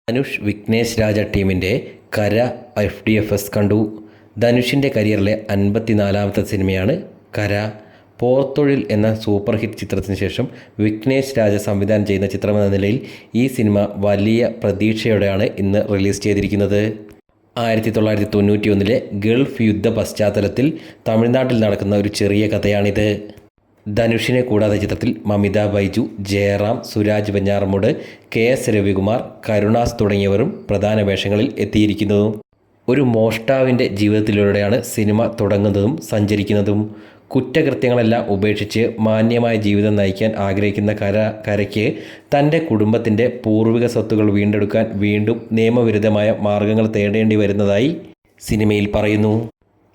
ധനുഷ് വിഘ്നേഷ് രാജ ടീമിൻ്റെ കര FDFS കണ്ടു. ധനുഷിൻ്റെ കരിയറിലെ 54ാമത്തെ സിനിമയാണ് കര. പോർത്തൊഴിൽ എന്ന സൂപ്പർ ഹിറ്റ് ചിത്രത്തിന് ശേഷം വിഘ്നേഷ് രാജ സംവിധാനം ചെയ്യുന്ന ചിത്രമെന്ന നിലയിൽ ഈ സിനിമ വലിയ പ്രതീക്ഷയോടെയാണ് ഇന്ന് റിലീസ് ചെയ്തിരിക്കുന്നത്. 1991 ഗൾഫ് യുദ്ധ പശ്ചാത്തലത്തിൽ തമിഴ്നാട്ടിൽ നടക്കുന്ന ഒരു ചെറിയ കഥയാണിത്. ധനുഷിനെ കൂടാതെ ചിത്രത്തിൽ മമിത ബൈജു, ജയറാം, സുരാജ് വെഞ്ഞാറമൂട്, KS രവികുമാർ, കരുണാസ് തുടങ്ങിയവരും പ്രധാന വേഷങ്ങളിൽ എത്തിയിരിക്കുന്നു. ഒരു മോഷ്ടാവിൻ്റെ ജീവിതത്തിലൂടെയാണ് സിനിമ തുടങ്ങുന്നതും സഞ്ചരിക്കുന്നതും. കുറ്റകൃത്യങ്ങളെല്ലാം ഉപേക്ഷിച്ച് മാന്യമായ ജീവിതം നയിക്കാൻ ആഗ്രഹിക്കുന്ന കരയ്ക്ക് തൻ്റെ കുടുംബത്തിൻ്റെ പൂർവിക സ്വത്തുകൾ വീണ്ടെടുക്കാൻ വീണ്ടും നിയമവിരുദ്ധമായ മാർഗങ്ങൾ തേടേണ്ടി വരുന്നതായി സിനിമയിൽ പറയുന്നു.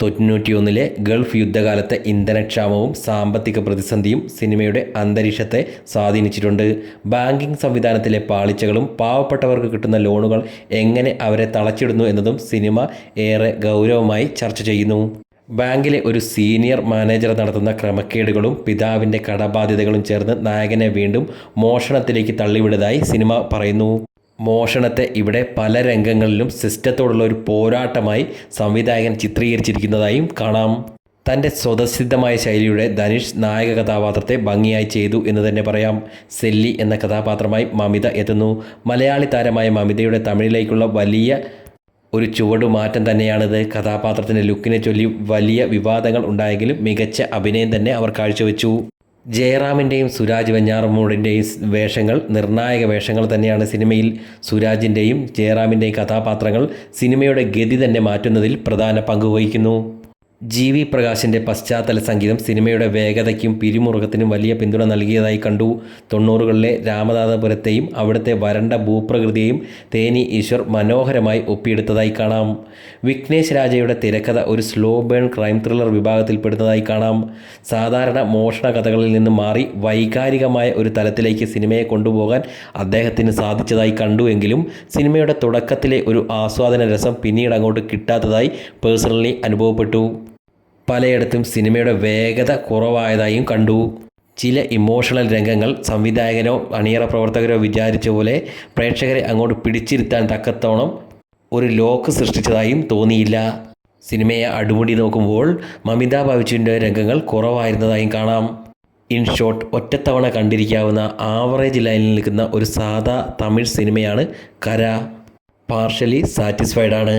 91 ഗൾഫ് യുദ്ധകാലത്തെ ഇന്ധനക്ഷാമവും സാമ്പത്തിക പ്രതിസന്ധിയും സിനിമയുടെ അന്തരീക്ഷത്തെ സ്വാധീനിച്ചിട്ടുണ്ട്. ബാങ്കിംഗ് സംവിധാനത്തിലെ പാളിച്ചകളും പാവപ്പെട്ടവർക്ക് കിട്ടുന്ന ലോണുകൾ എങ്ങനെ അവരെ തളച്ചിടുന്നു എന്നതും സിനിമ ഏറെ ഗൗരവമായി ചർച്ച ചെയ്യുന്നു. ബാങ്കിലെ ഒരു സീനിയർ മാനേജർ നടത്തുന്ന ക്രമക്കേടുകളും പിതാവിൻ്റെ കടബാധ്യതകളും ചേർന്ന് നായകനെ വീണ്ടും മോഷണത്തിലേക്ക് തള്ളിവിടുന്നതായി സിനിമ പറയുന്നു. മോഷണത്തെ ഇവിടെ പല രംഗങ്ങളിലും സിസ്റ്റത്തോടുള്ള ഒരു പോരാട്ടമായി സംവിധായകൻ ചിത്രീകരിച്ചിരിക്കുന്നതായും കാണാം. തൻ്റെ സ്വതസിദ്ധമായ ശൈലിയുടെ ധനുഷ് നായക കഥാപാത്രത്തെ ഭംഗിയായി ചെയ്തു എന്ന് തന്നെ പറയാം. സെല്ലി എന്ന കഥാപാത്രമായി മമിത എത്തുന്നു. മലയാളി താരമായ മമിതയുടെ തമിഴിലേക്കുള്ള വലിയ ഒരു ചുവടുമാറ്റം തന്നെയാണിത്. കഥാപാത്രത്തിൻ്റെ ലുക്കിനെ ചൊല്ലി വലിയ വിവാദങ്ങൾ ഉണ്ടായെങ്കിലും മികച്ച അഭിനയം തന്നെ അവർ കാഴ്ചവെച്ചു. ജയറാമിൻ്റെയും സുരാജ് വെഞ്ഞാറമൂടിൻ്റെയും വേഷങ്ങൾ നിർണായക വേഷങ്ങൾ തന്നെയാണ് സിനിമയിൽ. സുരാജിൻ്റെയും ജയറാമിൻ്റെയും കഥാപാത്രങ്ങൾ സിനിമയുടെ ഗതി തന്നെ മാറ്റുന്നതിൽ പ്രധാന പങ്ക് വഹിക്കുന്നു. GV പ്രകാശിൻ്റെ പശ്ചാത്തല സംഗീതം സിനിമയുടെ വേഗതയ്ക്കും പിരിമുറുക്കത്തിനും വലിയ പിന്തുണ നൽകിയതായി കണ്ടു. 90കളിലെ രാമനാഥപുരത്തെയും അവിടുത്തെ വരണ്ട ഭൂപ്രകൃതിയെയും തേനി ഈശ്വർ മനോഹരമായി ഒപ്പിയെടുത്തതായി കാണാം. വിഘ്നേഷ് രാജയുടെ തിരക്കഥ ഒരു സ്ലോ ബേൺ ക്രൈം ത്രില്ലർ വിഭാഗത്തിൽപ്പെടുന്നതായി കാണാം. സാധാരണ മോഷണ കഥകളിൽ നിന്ന് മാറി വൈകാരികമായ ഒരു തലത്തിലേക്ക് സിനിമയെ കൊണ്ടുപോകാൻ അദ്ദേഹത്തിന് സാധിച്ചതായി കണ്ടുവെങ്കിലും സിനിമയുടെ തുടക്കത്തിലെ ഒരു ആസ്വാദന രസം പിന്നീട് അങ്ങോട്ട് കിട്ടാത്തതായി പേഴ്സണലി അനുഭവപ്പെട്ടു. പലയിടത്തും സിനിമയുടെ വേഗത കുറവായതായും കണ്ടു. ചില ഇമോഷണൽ രംഗങ്ങൾ സംവിധായകനോ അണിയറ പ്രവർത്തകരോ വിചാരിച്ച പോലെ പ്രേക്ഷകരെ അങ്ങോട്ട് പിടിച്ചിരുത്താൻ തക്കത്തോണം ഒരു ലോക്ക് സൃഷ്ടിച്ചതായും തോന്നിയില്ല. സിനിമയെ അടിമുടി നോക്കുമ്പോൾ മമിത ബൈജുവിൻ്റെ രംഗങ്ങൾ കുറവായിരുന്നതായും കാണാം. ഇൻ ഷോർട്ട്, ഒറ്റത്തവണ കണ്ടിരിക്കാവുന്ന ആവറേജ് ലൈനിൽ നിൽക്കുന്ന ഒരു സാധാ തമിഴ് സിനിമയാണ് കര. പാർഷ്യലി സാറ്റിസ്ഫൈഡ് ആണ്.